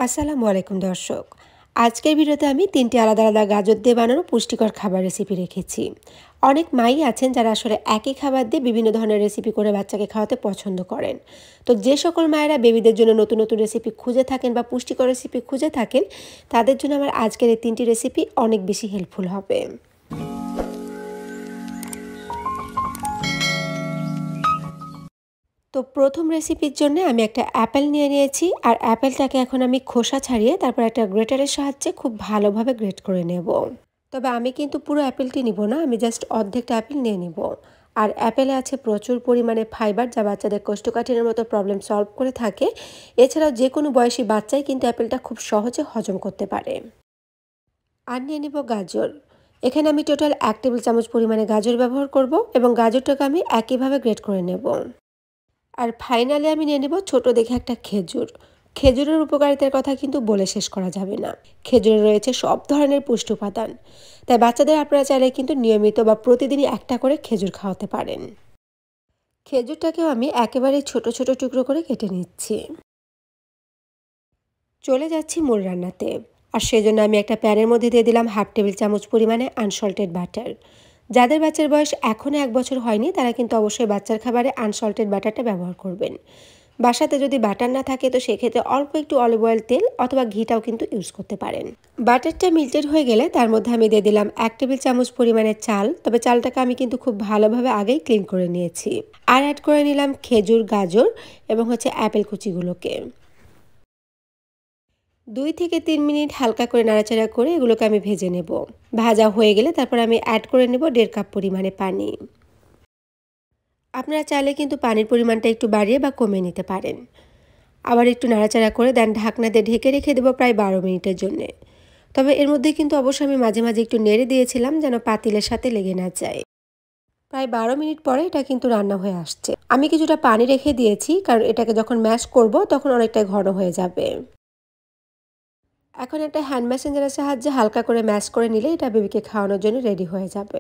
আসসালামু আলাইকুম দর্শক। আজকের ভিডিওতে আমি ৩টি আলাদা আলাদা গাজর দিয়ে বানানো পুষ্টিকর খাবার রেসিপি রেখেছি। অনেক মাই আছেন যারা আসলে একই খাবার দিয়ে বিভিন্ন ধরনের রেসিপি করে বাচ্চাকে খাওয়াতে পছন্দ করেন। তো যে সকল মায়েরা বেবিদের জন্য নতুন নতুন রেসিপি খুঁজে থাকেন বা পুষ্টিকর রেসিপি খুঁজে থাকেন, তাদের জন্য আমার আজকের এই ৩টি রেসিপি অনেক বেশি হেল্পফুল হবে। তো প্রথম রেসিপির জন্য আমি একটা অ্যাপেল নিয়ে নিয়েছি, আর অ্যাপেলটাকে এখন আমি খোসা ছাড়িয়ে তারপর একটা গ্রেটারের সাহায্যে খুব ভালোভাবে গ্রেট করে নেব। তবে আমি কিন্তু পুরো অ্যাপেলটি নিব না, আমি জাস্ট অর্ধেকটা অ্যাপেল নিয়ে নিব। আর অ্যাপেলে আছে প্রচুর পরিমাণে ফাইবার, যা বাচ্চাদের কোষ্ঠকাঠিন্যের মতো প্রবলেম সলভ করে থাকে। এছাড়াও যে কোনো বয়সী বাচ্চাই কিন্তু অ্যাপেলটা খুব সহজে হজম করতে পারে। আর নিয়ে নিব গাজর। এখানে আমি টোটাল 1 টেবিল চামচ পরিমাণে গাজর ব্যবহার করব এবং গাজরটাকে আমি একইভাবে গ্রেট করে নেব। আর ফাইনালি আমি নিয়ে নেব ছোট দেখে একটা খেজুর। খেজুরের উপকারিতার কথা কিন্তু বলে শেষ করা যাবে না। খেজুরে রয়েছে সব ধরনের পুষ্টি উপাদান, তাই বাচ্চাদের আপনারা চাইলে কিন্তু নিয়মিত বা প্রতিদিনই একটা করে খেজুর খাওয়াতে পারেন। খেজুরটাকেও আমি একেবারে ছোট ছোট টুকরো করে কেটে নিচ্ছি। চলে যাচ্ছি মূল রান্নাতে। আর সেজন্য আমি একটা প্যানের মধ্যে দিয়ে দিলাম 1/2 টেবিল চামচ পরিমাণে আনসল্টেড বাটার। যাদের বাচ্চার বয়স এখনও 1 বছর হয়নি তারা কিন্তু অবশ্যই বাচ্চার খাবারে আনসল্টেড বাটারটা ব্যবহার করবেন। বাসাতে যদি বাটার না থাকে তো সেক্ষেত্রে অল্প একটু অলিভ অয়েল, তেল অথবা ঘিটাও কিন্তু ইউজ করতে পারেন। বাটারটা মেল্টেড হয়ে গেলে তার মধ্যে আমি দিয়ে দিলাম 1 টেবিল চামচ পরিমাণে চাল। তবে চালটাকে আমি কিন্তু খুব ভালোভাবে আগেই ক্লিন করে নিয়েছি। আর অ্যাড করে নিলাম খেজুর, গাজর এবং অ্যাপেল কুচিগুলোকে। 2 থেকে 3 মিনিট হালকা করে নাড়াচাড়া করে এগুলোকে আমি ভেজে নেব। ভাজা হয়ে গেলে তারপর আমি অ্যাড করে নেব 1.5 কাপ পরিমাণে পানি। আপনারা চাইলে কিন্তু পানির পরিমাণটা একটু বাড়িয়ে বা কমিয়ে নিতে পারেন। আবার একটু নাড়াচাড়া করে দেন ঢাকনা দিয়ে ঢেকে রেখে দেবো প্রায় 12 মিনিটের জন্য। তবে এর মধ্যে কিন্তু অবশ্যই আমি মাঝে মাঝে একটু নেড়ে দিয়েছিলাম যেন পাতিলের সাথে লেগে না যায়। প্রায় 12 মিনিট পরে এটা কিন্তু রান্না হয়ে আসছে। আমি কিছুটা পানি রেখে দিয়েছি, কারণ এটাকে যখন ম্যাশ করব তখন অনেকটাই ঘন হয়ে যাবে। এখন একটা হ্যান্ড ম্যাসেঞ্জারের সাহায্যে হালকা করে ম্যাশ করে নিলে এটা বেবিকে খাওয়ানোর জন্য রেডি হয়ে যাবে।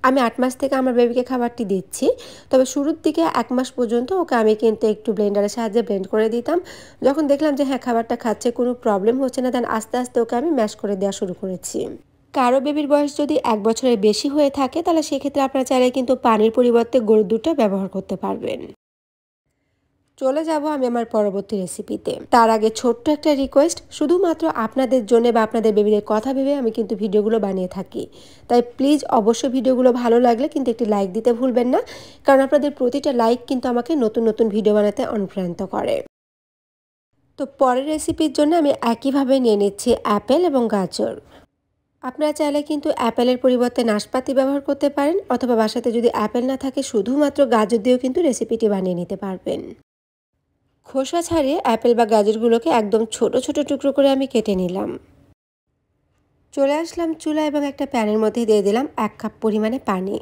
আমি 8 মাস থেকে আমার বেবিকে খাবারটি দিচ্ছি। তবে শুরুর দিকে 1 মাস পর্যন্ত ওকে আমি কিন্তু একটু ব্লেন্ডারের সাহায্যে ব্লেন্ড করে দিতাম। যখন দেখলাম যে হ্যাঁ, খাবারটা খাচ্ছে, কোনো প্রবলেম হচ্ছে না, দেন আস্তে আস্তে ওকে আমি ম্যাশ করে দেওয়া শুরু করেছি। কারো বেবির বয়স যদি 1 বছরের বেশি হয়ে থাকে তাহলে সেক্ষেত্রে আপনারা চাইলে কিন্তু পানির পরিবর্তে গরুর দুধটা ব্যবহার করতে পারবেন। চলে যাব আমি আমার পরবর্তী রেসিপিতে। তার আগে ছোট্ট একটা রিকোয়েস্ট, শুধুমাত্র আপনাদের জন্য বা আপনাদের বেবিদের কথা ভেবে আমি কিন্তু ভিডিওগুলো বানিয়ে থাকি। তাই প্লিজ অবশ্যই ভিডিওগুলো ভালো লাগলে কিন্তু একটি লাইক দিতে ভুলবেন না, কারণ আপনাদের প্রতিটা লাইক কিন্তু আমাকে নতুন নতুন ভিডিও বানাতে অনুপ্রাণিত করে। তো পরের রেসিপির জন্য আমি একইভাবে নিয়ে নিচ্ছি অ্যাপেল এবং গাজর। আপনারা চাইলে কিন্তু অ্যাপেলের পরিবর্তে নাশপাতি ব্যবহার করতে পারেন, অথবা বাসাতে যদি অ্যাপেল না থাকে শুধুমাত্র গাজর দিয়েও কিন্তু রেসিপিটি বানিয়ে নিতে পারবেন। খোসা ছাড়িয়ে অ্যাপেল বা গাজরগুলোকে একদম ছোট ছোট টুকরো করে আমি কেটে নিলাম। চলে আসলাম চুলা এবং একটা প্যানের মধ্যে দিয়ে দিলাম 1 কাপ পরিমাণে পানি।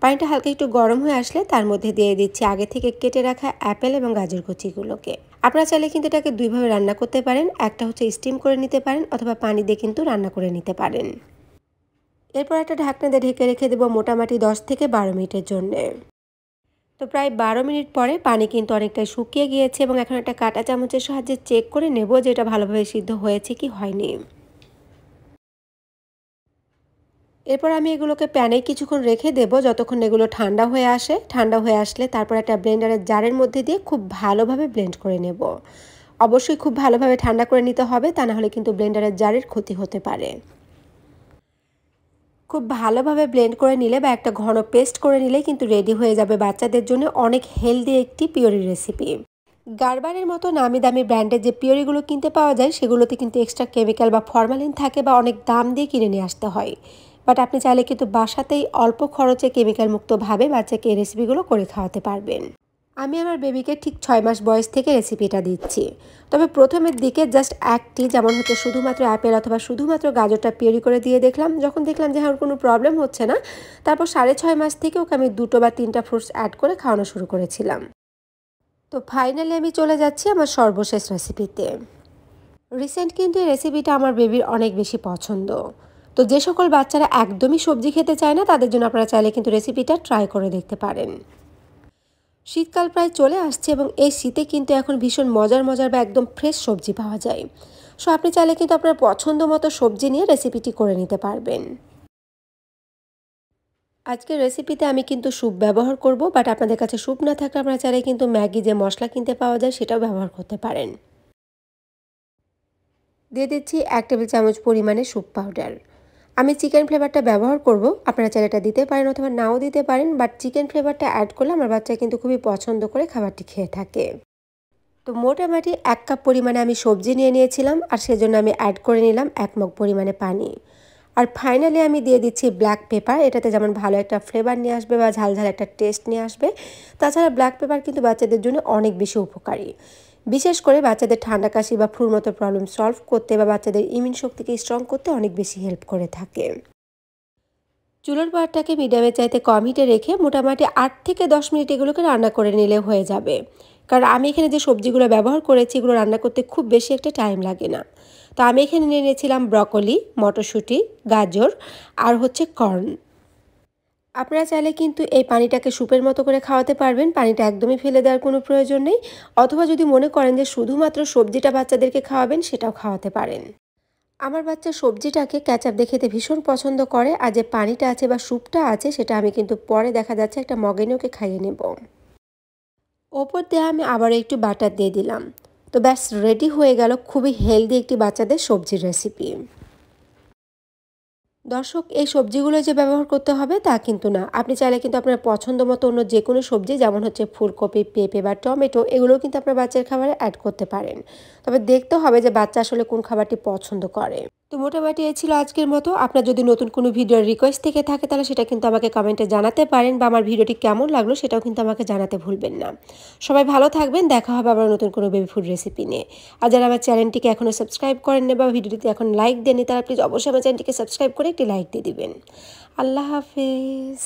পানিটা হালকা একটু গরম হয়ে আসলে তার মধ্যে দিয়ে দিচ্ছি আগে থেকে কেটে রাখা অ্যাপেল এবং গাজর কুচিগুলোকে। আপনারা চাইলে কিন্তু এটাকে দুইভাবে রান্না করতে পারেন। একটা স্টিম করে নিতে পারেন, অথবা পানি দিয়ে কিন্তু রান্না করে নিতে পারেন। এরপর একটা ঢাকনা দিয়ে ঢেকে রেখে দেবো মোটামুটি 10 থেকে 12 মিনিটের জন্যে। তো প্রায় 12 মিনিট পরে পানি কিন্তু অনেকটাই শুকিয়ে গিয়েছে এবং এখন একটা কাঁটা চামচের সাহায্যে চেক করে নেব যে এটা ভালোভাবে সিদ্ধ হয়েছে কি হয়নি। এরপর আমি এগুলোকে প্যানে কিছুক্ষণ রেখে দেব যতক্ষণ এগুলো ঠান্ডা হয়ে আসে। ঠান্ডা হয়ে আসলে তারপর একটা ব্লেন্ডারের জারের মধ্যে দিয়ে খুব ভালোভাবে ব্লেন্ড করে নেব। অবশ্যই খুব ভালোভাবে ঠান্ডা করে নিতে হবে, তা না হলে কিন্তু ব্লেন্ডারের জারের ক্ষতি হতে পারে। খুব ভালোভাবে ব্লেন্ড করে নিলে বা একটা ঘন পেস্ট করে নিলে কিন্তু রেডি হয়ে যাবে বাচ্চাদের জন্য অনেক হেলদি একটি পিউরি রেসিপি। গারবারের মতো নামি দামি ব্র্যান্ডের যে পিউরিগুলো কিনতে পাওয়া যায় সেগুলোতে কিন্তু এক্সট্রা কেমিক্যাল বা ফরমালিন থাকে বা অনেক দাম দিয়ে কিনে নিয়ে আসতে হয়। বাট আপনি চাইলে কিন্তু বাসাতেই অল্প খরচে কেমিক্যাল মুক্তভাবে বাচ্চাকে এই রেসিপিগুলো করে খাওয়াতে পারবেন। আমি আমার বেবিকে ঠিক 6 মাস বয়স থেকে রেসিপিটা দিচ্ছি। তবে প্রথমের দিকে জাস্ট একটি, যেমন শুধুমাত্র অ্যাপেল অথবা শুধুমাত্র গাজরটা পিউরি করে দিয়ে দেখলাম। যখন দেখলাম যে ওর কোনো প্রবলেম হচ্ছে না, তারপর 6.5 মাস থেকে ওকে আমি 2টো বা 3টা ফ্রুটস অ্যাড করে খাওয়ানো শুরু করেছিলাম। তো ফাইনালি আমি চলে যাচ্ছি আমার সর্বশেষ রেসিপিতে। রিসেন্ট কিন্তু এই রেসিপিটা আমার বেবির অনেক বেশি পছন্দ। তো যে সকল বাচ্চারা একদমই সবজি খেতে চায় না তাদের জন্য আপনারা চাইলে কিন্তু রেসিপিটা ট্রাই করে দেখতে পারেন। শীতকাল প্রায় চলে আসছে এবং এই শীতে কিন্তু এখন ভীষণ মজার মজার বা একদম ফ্রেশ সবজি পাওয়া যায়। সো আপনি চাইলে কিন্তু আপনার পছন্দ মতো সবজি নিয়ে রেসিপিটি করে নিতে পারবেন। আজকের রেসিপিতে আমি কিন্তু স্যুপ ব্যবহার করব, বাট আপনাদের কাছে স্যুপ না থাকলে আপনারা চাইলে কিন্তু ম্যাগি যে মশলা কিনতে পাওয়া যায় সেটাও ব্যবহার করতে পারেন। দিয়ে দিচ্ছি 1 টেবিল চামচ পরিমাণে স্যুপ পাউডার। আমি চিকেন ফ্লেভারটা ব্যবহার করব, আপনারা চাইলে এটা দিতে পারেন অথবা নাও দিতে পারেন, বাট চিকেন ফ্লেভারটা অ্যাড করলে আমার বাচ্চা কিন্তু খুবই পছন্দ করে খাবারটি খেয়ে থাকে। তো মোটামুটি 1 কাপ পরিমাণে আমি সবজি নিয়ে নিয়েছিলাম, আর সেজন্য আমি অ্যাড করে নিলাম 1 মগ পরিমাণে পানি। আর ফাইনালি আমি দিয়ে দিচ্ছি ব্ল্যাক পেপার। এটাতে যেমন ভালো একটা ফ্লেভার নিয়ে আসবে বা ঝাল ঝাল একটা টেস্ট নিয়ে আসবে। তাছাড়া ব্ল্যাক পেপার কিন্তু বাচ্চাদের জন্য অনেক বেশি উপকারী, বিশেষ করে বাচ্চাদের ঠান্ডা কাশি বা ফ্লুর মতো প্রবলেম সলভ করতে বা বাচ্চাদের ইমিউন শক্তিকে স্ট্রং করতে অনেক বেশি হেল্প করে থাকে। চুলার পাড়টাকে মিডিয়ামে চাইতে কম হিটে রেখে মোটামুটি 8 থেকে 10 মিনিট এগুলোকে রান্না করে নিলে হয়ে যাবে। কারণ আমি এখানে যে সবজিগুলো ব্যবহার করেছি এগুলো রান্না করতে খুব বেশি একটা টাইম লাগে না। তো আমি এখানে নিয়ে নিয়েছিলাম ব্রকলি, মটরশুঁটি, গাজর আর হচ্ছে কর্ন। আপনারা চাইলে কিন্তু এই পানিটাকে স্যুপের মতো করে খাওয়াতে পারবেন, পানিটা একদমই ফেলে দেওয়ার কোনো প্রয়োজন নেই। অথবা যদি মনে করেন যে শুধুমাত্র সবজিটা বাচ্চাদেরকে খাওয়াবেন সেটাও খাওয়াতে পারেন। আমার বাচ্চা সবজিটাকে কেচাপ দিয়ে খেতে ভীষণ পছন্দ করে, আর যে পানিটা আছে বা স্যুপটা আছে সেটা আমি কিন্তু পরে দেখা যাচ্ছে একটা মগে নিয়ে ওকে খাইয়ে নেব। ওপর দিয়ে আমি আবার একটু বাটার দিয়ে দিলাম। তো ব্যাস রেডি হয়ে গেল খুবই হেলদি একটি বাচ্চাদের সবজির রেসিপি। দর্শক, এই সবজিগুলো যে ব্যবহার করতে হবে তা কিন্তু না, আপনি চাইলে কিন্তু আপনার পছন্দ মতো অন্য যে কোনো সবজি যেমন হচ্ছে ফুলকপি, পেঁপে বা টমেটো এগুলোও কিন্তু আপনার বাচ্চার খাবারে অ্যাড করতে পারেন। তবে দেখতে হবে যে বাচ্চা আসলে কোন খাবারটি পছন্দ করে। তো মোটামুটি এই ছিল আজকের মতো। আপনার যদি নতুন কোনো ভিডিওর রিকোয়েস্ট থেকে থাকে তাহলে সেটা কিন্তু আমাকে কমেন্টে জানাতে পারেন, বা আমার ভিডিওটি কেমন লাগলো সেটাও কিন্তু আমাকে জানাতে ভুলবেন না। সবাই ভালো থাকবেন, দেখা হবে আবার নতুন কোনো বেবি ফুড রেসিপি নিয়ে। আর যারা আমার চ্যানেলটিকে এখনও সাবস্ক্রাইব করেননি বা ভিডিওটিতে এখন লাইক দেননি তারা প্লিজ অবশ্যই আমার চ্যানেলটিকে সাবস্ক্রাইব করে একটি লাইক দিয়ে দিবেন। আল্লাহ হাফেজ।